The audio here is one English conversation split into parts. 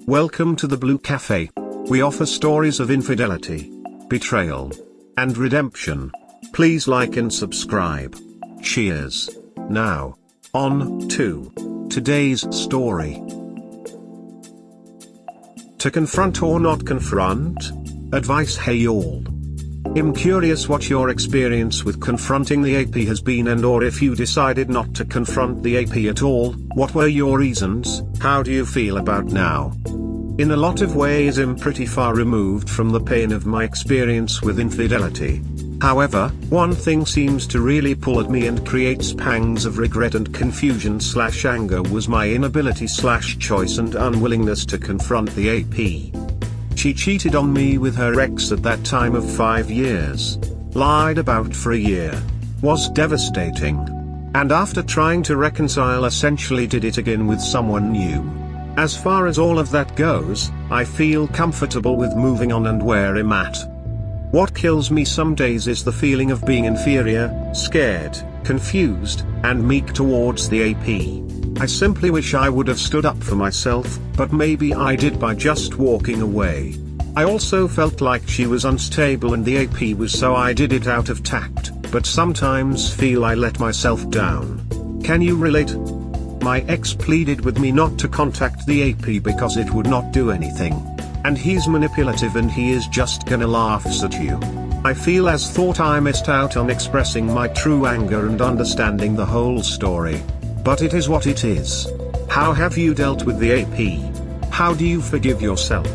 Welcome to the Blue Cafe. We offer stories of infidelity, betrayal, and redemption. Please like and subscribe. Cheers. Now, on to today's story. To confront or not confront? Advice. Hey y'all. I'm curious what your experience with confronting the AP has been, and or if you decided not to confront the AP at all, what were your reasons? How do you feel about now? In a lot of ways I'm pretty far removed from the pain of my experience with infidelity. However, one thing seems to really pull at me and creates pangs of regret and confusion/anger was my inability/choice and unwillingness to confront the AP. She cheated on me with her ex at that time of 5 years. Lied about for a year. Was devastating. And after trying to reconcile, essentially did it again with someone new. As far as all of that goes, I feel comfortable with moving on and where I'm at. What kills me some days is the feeling of being inferior, scared, confused, and meek towards the AP. I simply wish I would have stood up for myself, but maybe I did by just walking away. I also felt like she was unstable and the AP was, so I did it out of tact, but sometimes feel I let myself down. Can you relate? My ex pleaded with me not to contact the AP because it would not do anything. And he's manipulative and he is just gonna laughs at you. I feel as thought I missed out on expressing my true anger and understanding the whole story. But it is what it is. How have you dealt with the AP? How do you forgive yourself?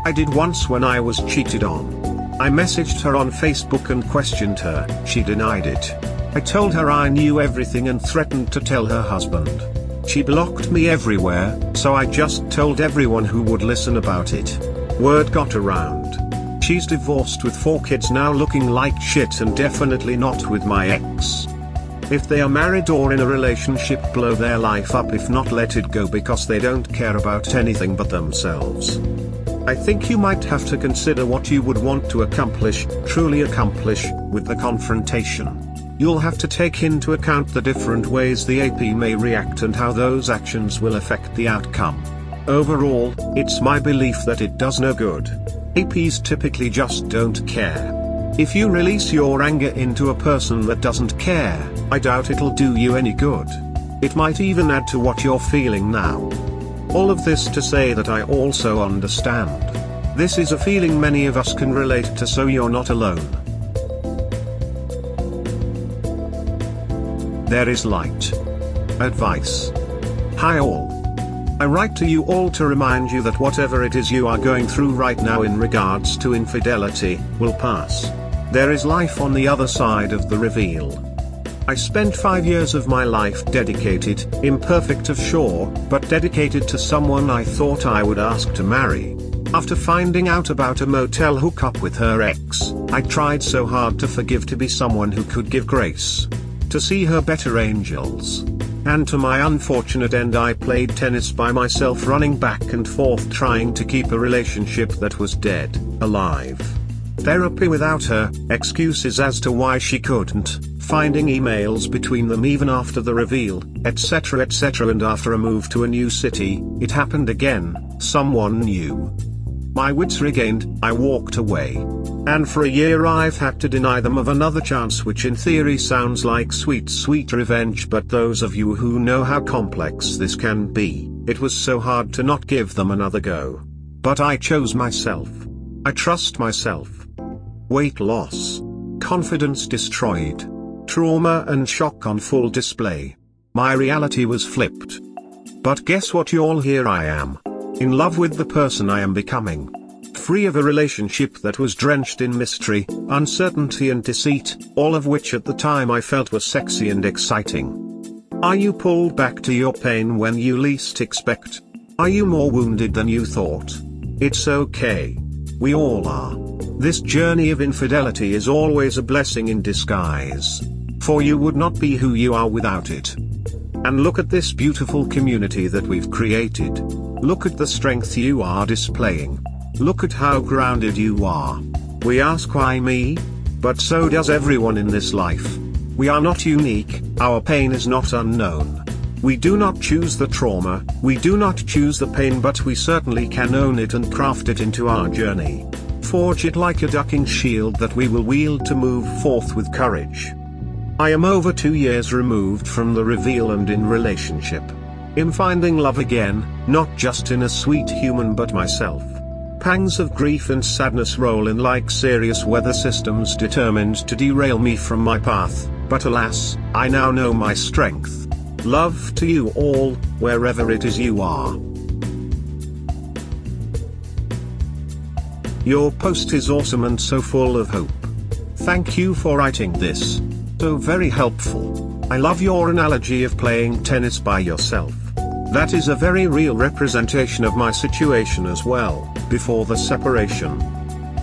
I did once when I was cheated on. I messaged her on Facebook and questioned her. She denied it. I told her I knew everything and threatened to tell her husband. She blocked me everywhere, so I just told everyone who would listen about it. Word got around. She's divorced with 4 kids now, looking like shit, and definitely not with my ex. If they are married or in a relationship, blow their life up. If not, let it go because they don't care about anything but themselves. I think you might have to consider what you would want to accomplish, truly accomplish, with the confrontation. You'll have to take into account the different ways the AP may react and how those actions will affect the outcome. Overall, it's my belief that it does no good. APs typically just don't care. If you release your anger into a person that doesn't care, I doubt it'll do you any good. It might even add to what you're feeling now. All of this to say that I also understand. This is a feeling many of us can relate to, so you're not alone. There is light. Advice. Hi all. I write to you all to remind you that whatever it is you are going through right now in regards to infidelity, will pass. There is life on the other side of the reveal. I spent 5 years of my life dedicated, imperfect of sure, but dedicated to someone I thought I would ask to marry. After finding out about a motel hookup with her ex, I tried so hard to forgive, to be someone who could give grace. To see her better angels. And to my unfortunate end, I played tennis by myself, running back and forth trying to keep a relationship that was dead, alive. Therapy without her, excuses as to why she couldn't, finding emails between them even after the reveal, etc. etc. And after a move to a new city, it happened again, someone new. My wits regained, I walked away. And for a year I've had to deny them of another chance, which in theory sounds like sweet, sweet revenge, but those of you who know how complex this can be, it was so hard to not give them another go. But I chose myself. I trust myself. Weight loss. Confidence destroyed. Trauma and shock on full display. My reality was flipped. But guess what y'all, here I am. In love with the person I am becoming. Free of a relationship that was drenched in mystery, uncertainty and deceit, all of which at the time I felt was sexy and exciting. Are you pulled back to your pain when you least expect? Are you more wounded than you thought? It's okay. We all are. This journey of infidelity is always a blessing in disguise. For you would not be who you are without it. And look at this beautiful community that we've created. Look at the strength you are displaying. Look at how grounded you are. We ask why me? But so does everyone in this life. We are not unique, our pain is not unknown. We do not choose the trauma, we do not choose the pain, but we certainly can own it and craft it into our journey. Forge it like a ducking shield that we will wield to move forth with courage. I am over 2 years removed from the reveal and in relationship. I'm finding love again, not just in a sweet human but myself. Pangs of grief and sadness roll in like serious weather systems determined to derail me from my path, but alas, I now know my strength. Love to you all, wherever it is you are. Your post is awesome and so full of hope. Thank you for writing this. So very helpful. I love your analogy of playing tennis by yourself. That is a very real representation of my situation as well, before the separation.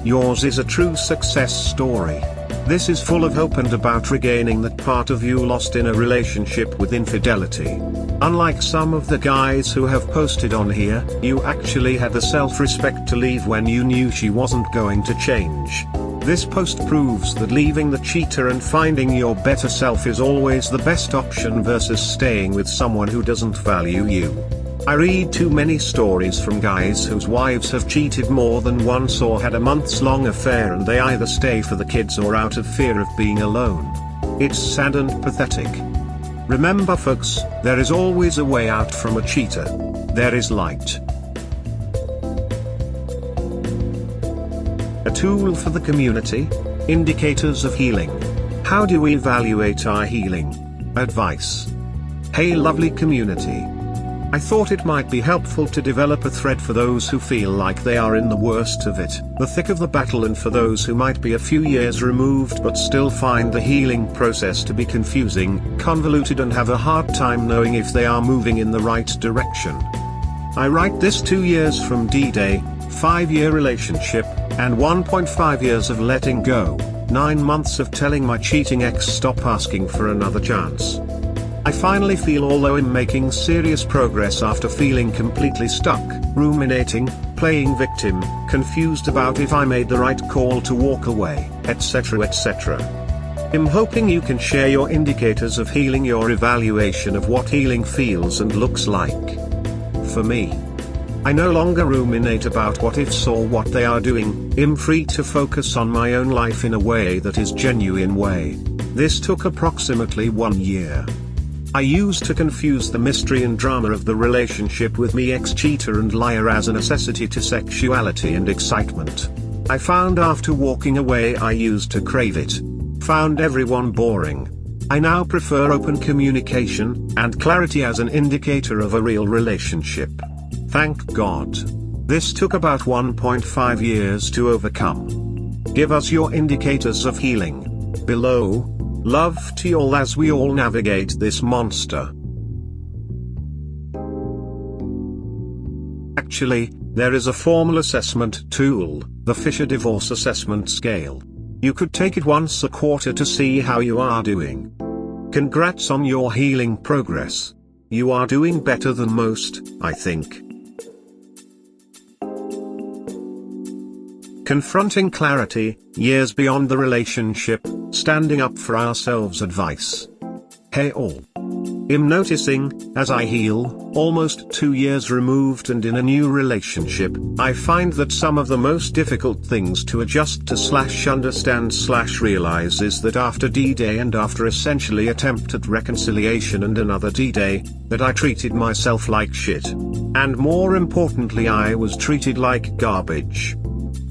Yours is a true success story. This is full of hope and about regaining that part of you lost in a relationship with infidelity. Unlike some of the guys who have posted on here, you actually had the self-respect to leave when you knew she wasn't going to change. This post proves that leaving the cheater and finding your better self is always the best option versus staying with someone who doesn't value you. I read too many stories from guys whose wives have cheated more than once or had a months-long affair, and they either stay for the kids or out of fear of being alone. It's sad and pathetic. Remember folks, there is always a way out from a cheater. There is light. A tool for the community? Indicators of healing. How do we evaluate our healing? Advice. Hey lovely community. I thought it might be helpful to develop a thread for those who feel like they are in the worst of it, the thick of the battle, and for those who might be a few years removed but still find the healing process to be confusing, convoluted, and have a hard time knowing if they are moving in the right direction. I write this 2 years from D-Day, 5-year relationship, and 1.5 years of letting go, 9 months of telling my cheating ex stop asking for another chance. I finally feel, although I'm making serious progress after feeling completely stuck, ruminating, playing victim, confused about if I made the right call to walk away, etc. etc. I'm hoping you can share your indicators of healing, your evaluation of what healing feels and looks like. For me, I no longer ruminate about what ifs or what they are doing. I'm free to focus on my own life in a way that is genuine way. This took approximately 1 year. I used to confuse the mystery and drama of the relationship with me ex-cheater and liar as a necessity to sexuality and excitement. I found after walking away I used to crave it. Found everyone boring. I now prefer open communication and clarity as an indicator of a real relationship. Thank God. This took about 1.5 years to overcome. Give us your indicators of healing. Below. Love to you all as we all navigate this monster. Actually, there is a formal assessment tool, the Fisher Divorce Assessment Scale. You could take it once a quarter to see how you are doing. Congrats on your healing progress. You are doing better than most, I think. Confronting clarity, years beyond the relationship, standing up for ourselves advice. Hey all. I'm noticing, as I heal, almost 2 years removed and in a new relationship, I find that some of the most difficult things to adjust to understand realize is that after D-Day and after essentially attempt at reconciliation and another D-Day, that I treated myself like shit. And more importantly, I was treated like garbage.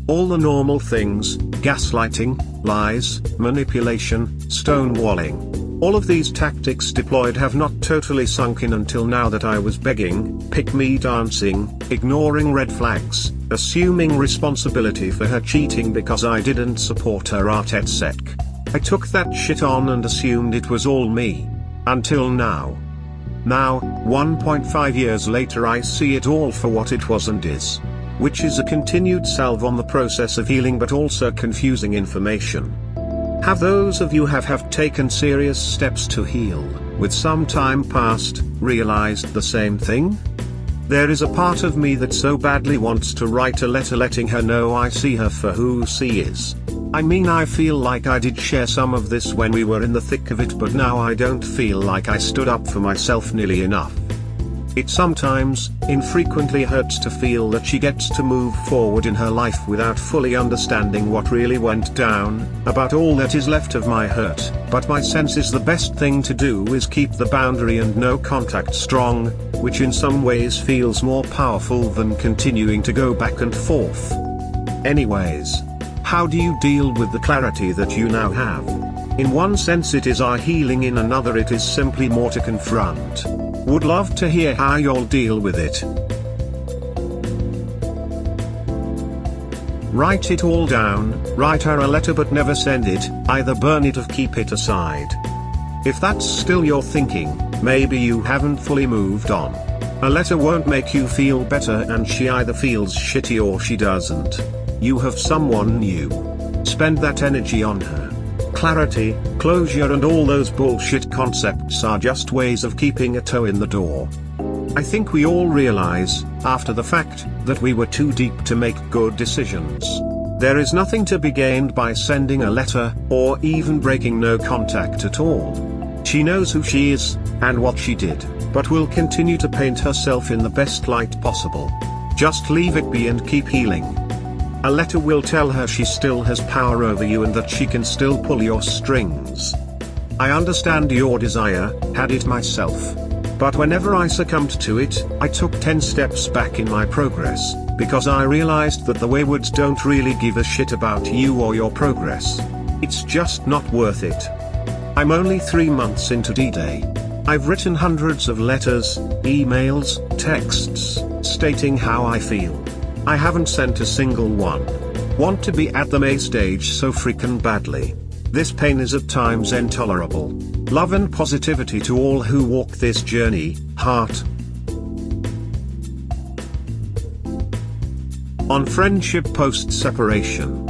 All the normal things, gaslighting, lies, manipulation, stonewalling. All of these tactics deployed have not totally sunk in until now that I was begging, pick-me dancing, ignoring red flags, assuming responsibility for her cheating because I didn't support her etc. I took that shit on and assumed it was all me. Until now. Now, 1.5 years later, I see it all for what it was and is. Which is a continued salve on the process of healing but also confusing information. Have those of you have taken serious steps to heal, with some time past, realized the same thing? There is a part of me that so badly wants to write a letter letting her know I see her for who she is. I mean, I feel like I did share some of this when we were in the thick of it, but now I don't feel like I stood up for myself nearly enough. It sometimes, infrequently hurts to feel that she gets to move forward in her life without fully understanding what really went down, about all that is left of my hurt, but my sense is the best thing to do is keep the boundary and no contact strong, which in some ways feels more powerful than continuing to go back and forth. Anyways, how do you deal with the clarity that you now have? In one sense it is our healing, in another it is simply more to confront. Would love to hear how you'll deal with it. Write it all down, write her a letter but never send it, either burn it or keep it aside. If that's still your thinking, maybe you haven't fully moved on. A letter won't make you feel better, and she either feels shitty or she doesn't. You have someone new. Spend that energy on her. Clarity, closure and all those bullshit concepts are just ways of keeping a toe in the door. I think we all realize, after the fact, that we were too deep to make good decisions. There is nothing to be gained by sending a letter, or even breaking no contact at all. She knows who she is, and what she did, but will continue to paint herself in the best light possible. Just leave it be and keep healing. A letter will tell her she still has power over you and that she can still pull your strings. I understand your desire, had it myself. But whenever I succumbed to it, I took 10 steps back in my progress, because I realized that the waywards don't really give a shit about you or your progress. It's just not worth it. I'm only 3 months into D-Day. I've written hundreds of letters, emails, texts, stating how I feel. I haven't sent a single one. Want to be at the May stage so freaking badly. This pain is at times intolerable. Love and positivity to all who walk this journey, heart. On friendship post-separation.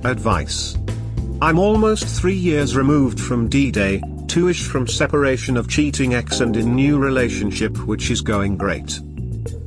Advice. I'm almost 3 years removed from D-Day, 2-ish from separation of cheating ex and in new relationship which is going great.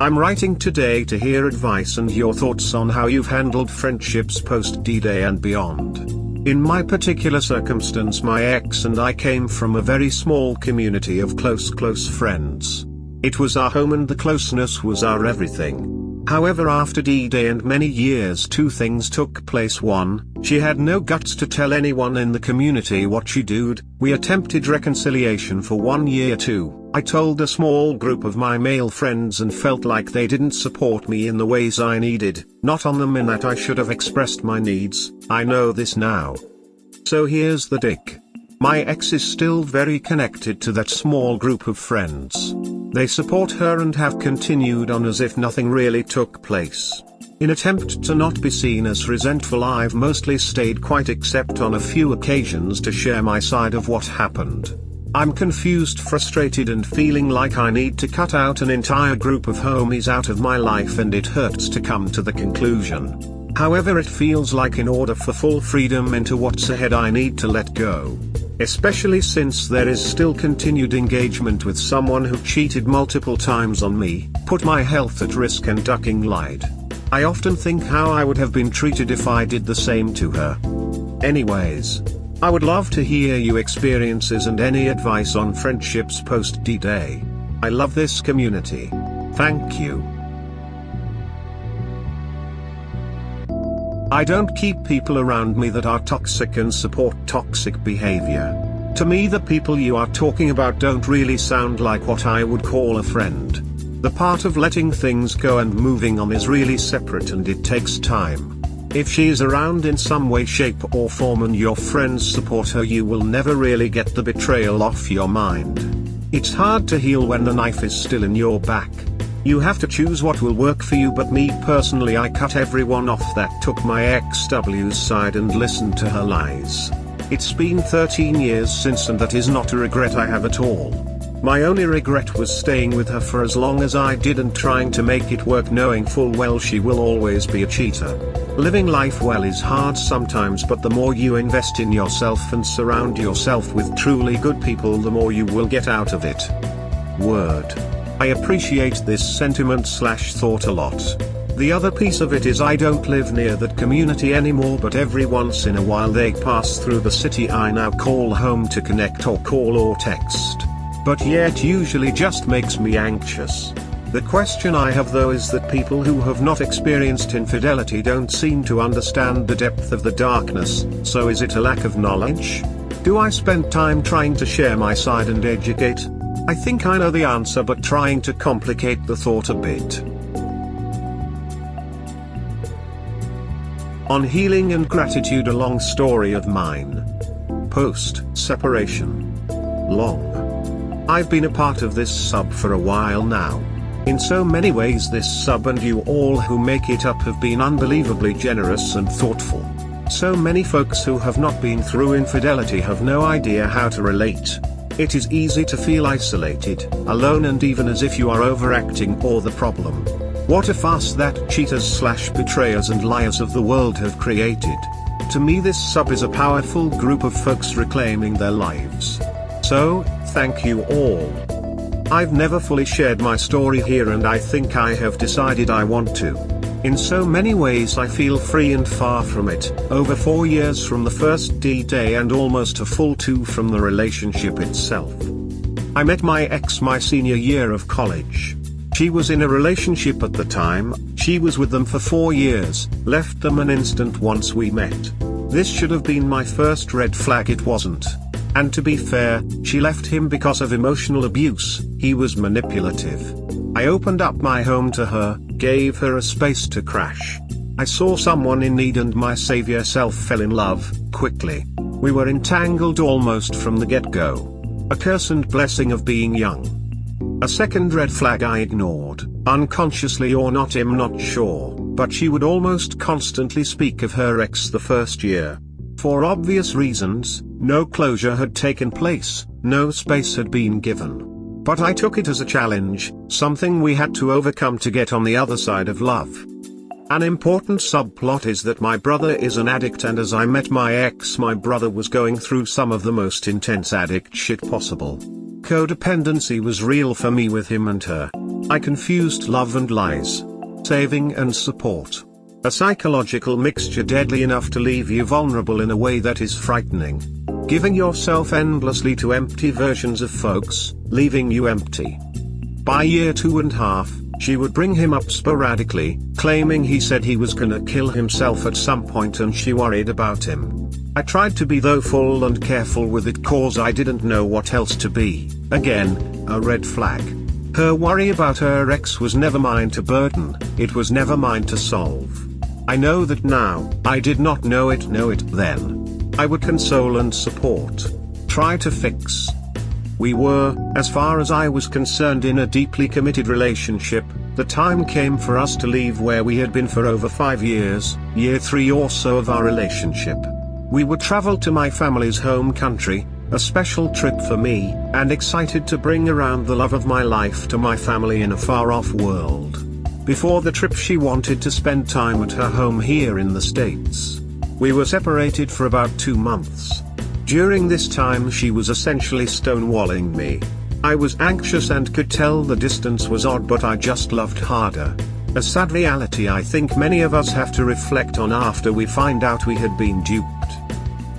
I'm writing today to hear advice and your thoughts on how you've handled friendships post D-Day and beyond. In my particular circumstance, my ex and I came from a very small community of close friends. It was our home and the closeness was our everything. However, after D-Day and many years, 2 things took place. 1, she had no guts to tell anyone in the community what she did. We attempted reconciliation for 1 year. 2, I told a small group of my male friends and felt like they didn't support me in the ways I needed, not on them in that I should have expressed my needs. I know this now. So here's the dick. My ex is still very connected to that small group of friends. They support her and have continued on as if nothing really took place. In attempt to not be seen as resentful, I've mostly stayed quiet except on a few occasions to share my side of what happened. I'm confused, frustrated and feeling like I need to cut out an entire group of homies out of my life, and it hurts to come to the conclusion. However, it feels like in order for full freedom into what's ahead I need to let go. Especially since there is still continued engagement with someone who cheated multiple times on me, put my health at risk and ducking lied. I often think how I would have been treated if I did the same to her. Anyways, I would love to hear your experiences and any advice on friendships post D-Day. I love this community. Thank you. I don't keep people around me that are toxic and support toxic behavior. To me, the people you are talking about don't really sound like what I would call a friend. The part of letting things go and moving on is really separate and it takes time. If she is around in some way, shape or form and your friends support her, you will never really get the betrayal off your mind. It's hard to heal when the knife is still in your back. You have to choose what will work for you, but me personally, I cut everyone off that took my ex-W's side and listened to her lies. It's been 13 years since, and that is not a regret I have at all. My only regret was staying with her for as long as I did and trying to make it work, knowing full well she will always be a cheater. Living life well is hard sometimes, but the more you invest in yourself and surround yourself with truly good people, the more you will get out of it. Word. I appreciate this sentiment/thought a lot. The other piece of it is I don't live near that community anymore, but every once in a while they pass through the city I now call home to connect or call or text. But yet usually just makes me anxious. The question I have though is that people who have not experienced infidelity don't seem to understand the depth of the darkness, so is it a lack of knowledge? Do I spend time trying to share my side and educate? I think I know the answer, but trying to complicate the thought a bit. On healing and gratitude, a long story of mine. Post-separation. Long. I've been a part of this sub for a while now. In so many ways this sub and you all who make it up have been unbelievably generous and thoughtful. So many folks who have not been through infidelity have no idea how to relate. It is easy to feel isolated, alone, and even as if you are overacting or the problem. What a farce that cheaters/betrayers and liars of the world have created. To me this sub is a powerful group of folks reclaiming their lives. So, thank you all. I've never fully shared my story here, and I think I have decided I want to. In so many ways I feel free and far from it. Over 4 years from the first day and almost a full 2 from the relationship itself. I met my ex my senior year of college. She was in a relationship at the time. She was with them for 4 years, left them an instant once we met. This should have been my first red flag, it wasn't. And to be fair, she left him because of emotional abuse. He was manipulative. I opened up my home to her, gave her a space to crash. I saw someone in need and my savior self fell in love, quickly. We were entangled almost from the get-go. A curse and blessing of being young. A second red flag I ignored, unconsciously or not, I'm not sure, but she would almost constantly speak of her ex the first year. For obvious reasons, no closure had taken place, no space had been given. But I took it as a challenge, something we had to overcome to get on the other side of love. An important subplot is that my brother is an addict, and as I met my ex, my brother was going through some of the most intense addict shit possible. Codependency was real for me with him and her. I confused love and lies. Saving and support. A psychological mixture deadly enough to leave you vulnerable in a way that is frightening. Giving yourself endlessly to empty versions of folks, leaving you empty. By year 2.5, she would bring him up sporadically, claiming he said he was gonna kill himself at some point and she worried about him. I tried to be though full and careful with it, cause I didn't know what else to be. Again, a red flag. Her worry about her ex was never mine to burden, it was never mine to solve. I know that now, I did not know it then. I would console and support. Try to fix. We were, as far as I was concerned, in a deeply committed relationship. The time came for us to leave where we had been for over 5 years, year 3 or so of our relationship. We would travel to my family's home country, a special trip for me, and excited to bring around the love of my life to my family in a far-off world. Before the trip she wanted to spend time at her home here in the States. We were separated for about 2 months. During this time she was essentially stonewalling me. I was anxious and could tell the distance was odd, but I just loved harder. A sad reality I think many of us have to reflect on after we find out we had been duped.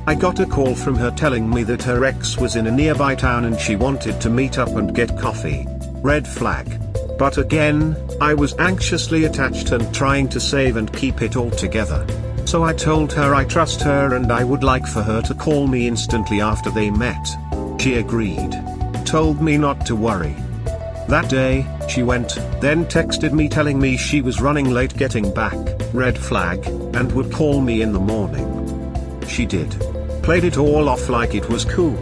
I got a call from her telling me that her ex was in a nearby town and she wanted to meet up and get coffee. Red flag. But again, I was anxiously attached and trying to save and keep it all together. So I told her I trust her and I would like for her to call me instantly after they met. She agreed. Told me not to worry. That day, she went, then texted me telling me she was running late getting back, red flag, and would call me in the morning. She did. Played it all off like it was cool.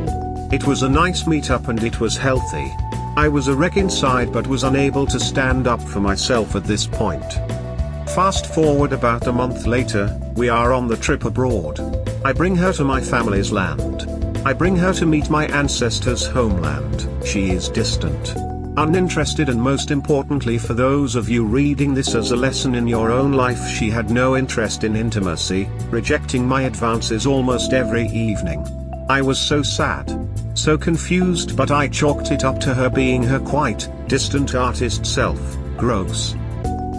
It was a nice meetup and it was healthy. I was a wreck inside but was unable to stand up for myself at this point. Fast forward about a month later, we are on the trip abroad. I bring her to my family's land. I bring her to meet my ancestors' homeland. She is distant, uninterested, and most importantly for those of you reading this as a lesson in your own life, she had no interest in intimacy, rejecting my advances almost every evening. I was so sad, so confused, but I chalked it up to her being her quite distant artist self. Gross.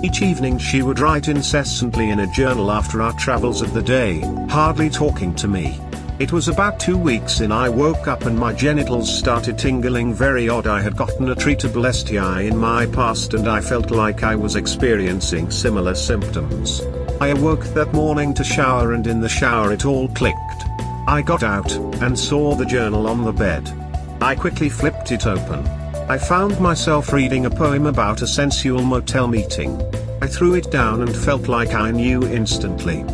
Each evening she would write incessantly in a journal after our travels of the day, hardly talking to me. It was about 2 weeks in I woke up and my genitals started tingling very odd. I had gotten a treatable STI in my past and I felt like I was experiencing similar symptoms. I awoke that morning to shower, and in the shower it all clicked. I got out and saw the journal on the bed. I quickly flipped it open. I found myself reading a poem about a sensual motel meeting. I threw it down and felt like I knew instantly.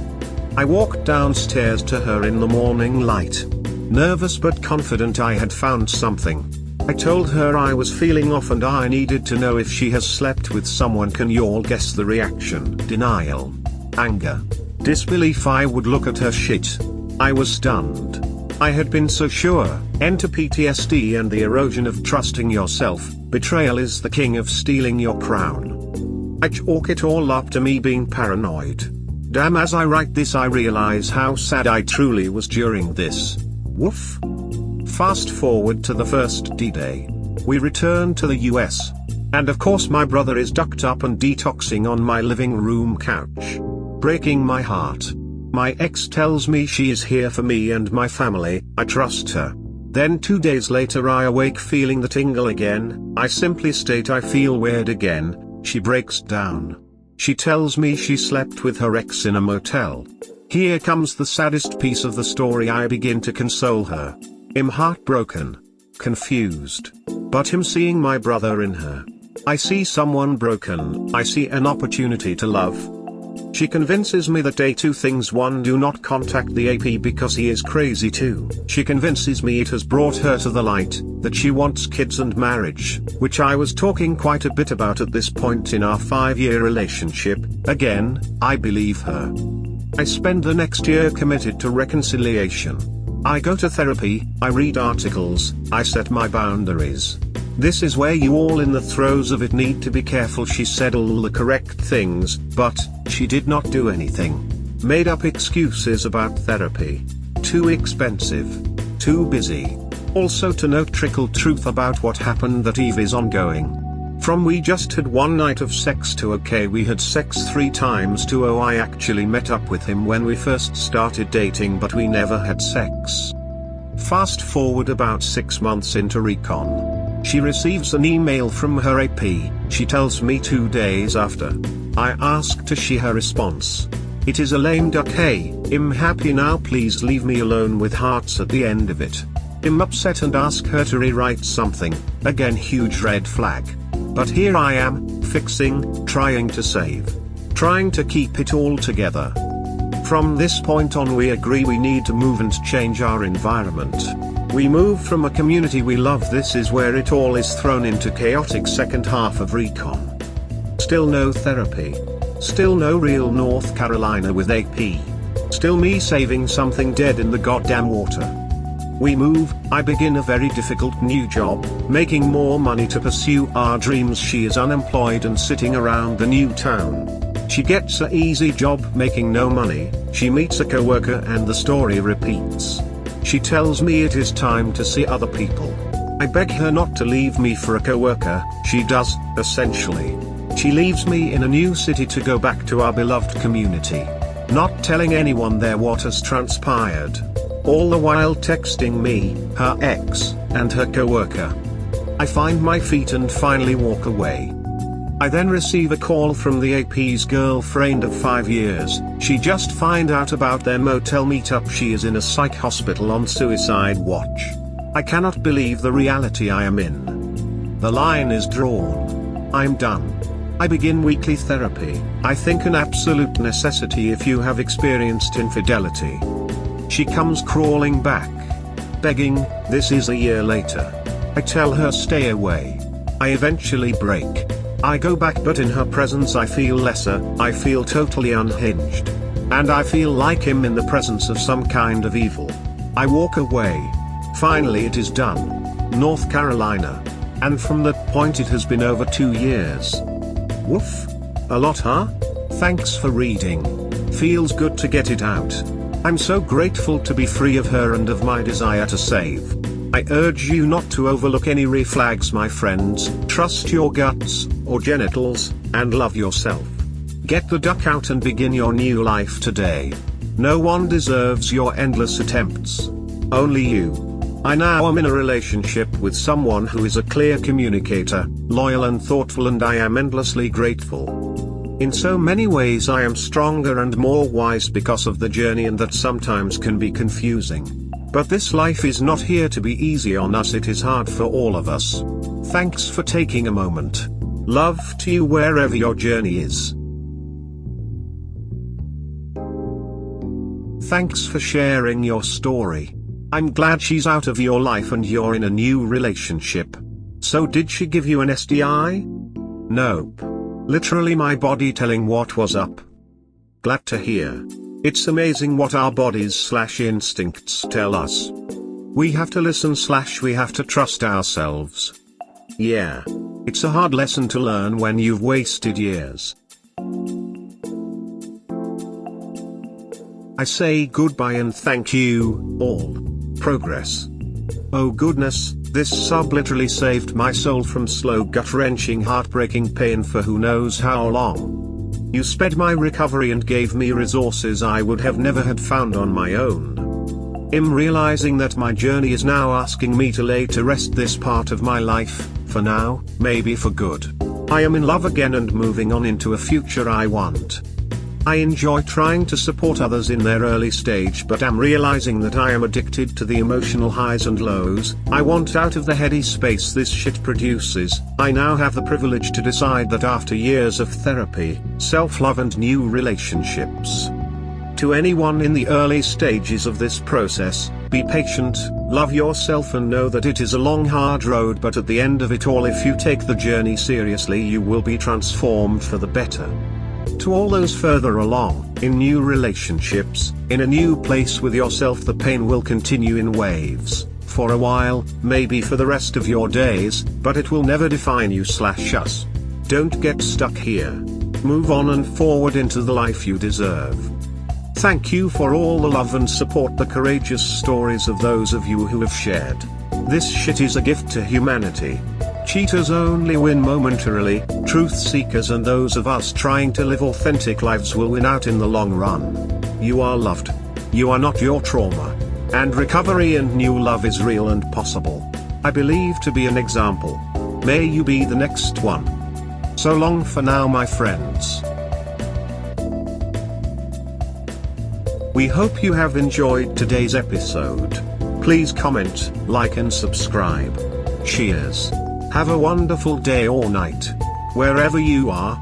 I walked downstairs to her in the morning light. Nervous but confident I had found something. I told her I was feeling off and I needed to know if she has slept with someone. Can you all guess the reaction? Denial. Anger. Disbelief. I would look at her shit. I was stunned. I had been so sure. Enter PTSD and the erosion of trusting yourself. Betrayal is the king of stealing your crown. I chalk it all up to me being paranoid. Damn, as I write this I realize how sad I truly was during this. Woof. Fast forward to the first D-Day. We return to the US. And of course my brother is ducked up and detoxing on my living room couch. Breaking my heart. My ex tells me she is here for me and my family. I trust her. Then 2 days later I awake feeling the tingle again. I simply state I feel weird again. She breaks down. She tells me she slept with her ex in a motel. Here comes the saddest piece of the story. I begin to console her. I'm heartbroken. Confused. But I'm seeing my brother in her. I see someone broken. I see an opportunity to love. She convinces me that 2 things. 1, do not contact the AP because he is crazy. 2, she convinces me it has brought her to the light, that she wants kids and marriage, which I was talking quite a bit about at this point in our 5-year relationship. Again, I believe her. I spend the next year committed to reconciliation. I go to therapy, I read articles, I set my boundaries. This is where you all in the throes of it need to be careful. She said all the correct things, but she did not do anything. Made up excuses about therapy. Too expensive. Too busy. Also to note trickle truth about what happened that Eve is ongoing. From we just had one night of sex to okay we had sex 3 times to oh I actually met up with him when we first started dating but we never had sex. Fast forward about 6 months into recon. She receives an email from her AP, she tells me 2 days after. I ask to see her response. It is a lame duck. Hey, I'm happy now, please leave me alone, with hearts at the end of it. I'm upset and ask her to rewrite something. Again huge red flag. But here I am, fixing, trying to save. Trying to keep it all together. From this point on we agree we need to move and change our environment. We move from a community we love. This is where it all is thrown into chaotic second half of recon. Still no therapy. Still no real North Carolina with AP. Still me saving something dead in the goddamn water. We move, I begin a very difficult new job, making more money to pursue our dreams. She is unemployed and sitting around the new town. She gets a easy job making no money, she meets a coworker and the story repeats. She tells me it is time to see other people. I beg her not to leave me for a coworker. She does, essentially. She leaves me in a new city to go back to our beloved community. Not telling anyone there what has transpired. All the while texting me, her ex, and her coworker. I find my feet and finally walk away. I then receive a call from the AP's girlfriend of 5 years. She just find out about their motel meetup. She is in a psych hospital on suicide watch. I cannot believe the reality I am in. The line is drawn. I'm done. I begin weekly therapy, I think an absolute necessity if you have experienced infidelity. She comes crawling back. Begging, this is a year later. I tell her stay away. I eventually break. I go back but in her presence I feel lesser, I feel totally unhinged. And I feel like him in the presence of some kind of evil. I walk away. Finally it is done. North Carolina. And from that point it has been over 2 years. Woof. A lot, huh? Thanks for reading. Feels good to get it out. I'm so grateful to be free of her and of my desire to save. I urge you not to overlook any red flags, my friends. Trust your guts, or genitals, and love yourself. Get the duck out and begin your new life today. No one deserves your endless attempts. Only you. I now am in a relationship with someone who is a clear communicator, loyal and thoughtful, and I am endlessly grateful. In so many ways I am stronger and more wise because of the journey, and that sometimes can be confusing. But this life is not here to be easy on us, it is hard for all of us. Thanks for taking a moment. Love to you wherever your journey is. Thanks for sharing your story. I'm glad she's out of your life and you're in a new relationship. So did she give you an STI? Nope. Literally my body telling what was up. Glad to hear. It's amazing what our bodies/instincts tell us. We have to listen/we have to trust ourselves. Yeah. It's a hard lesson to learn when you've wasted years. I say goodbye and thank you, all. Progress. Oh goodness, this sub literally saved my soul from slow gut-wrenching heartbreaking pain for who knows how long. You sped my recovery and gave me resources I would have never had found on my own. I'm realizing that my journey is now asking me to lay to rest this part of my life, for now, maybe for good. I am in love again and moving on into a future I want. I enjoy trying to support others in their early stage, but am realizing that I am addicted to the emotional highs and lows. I want out of the heady space this shit produces. I now have the privilege to decide that after years of therapy, self-love and new relationships. To anyone in the early stages of this process, be patient, love yourself and know that it is a long hard road, but at the end of it all, if you take the journey seriously, you will be transformed for the better. To all those further along, in new relationships, in a new place with yourself, the pain will continue in waves, for a while, maybe for the rest of your days, but it will never define you/us. Don't get stuck here. Move on and forward into the life you deserve. Thank you for all the love and support, the courageous stories of those of you who have shared. This shit is a gift to humanity. Cheaters only win momentarily, truth seekers and those of us trying to live authentic lives will win out in the long run. You are loved. You are not your trauma. And recovery and new love is real and possible. I believe to be an example. May you be the next one. So long for now, my friends. We hope you have enjoyed today's episode. Please comment, like and subscribe. Cheers. Have a wonderful day or night. Wherever you are.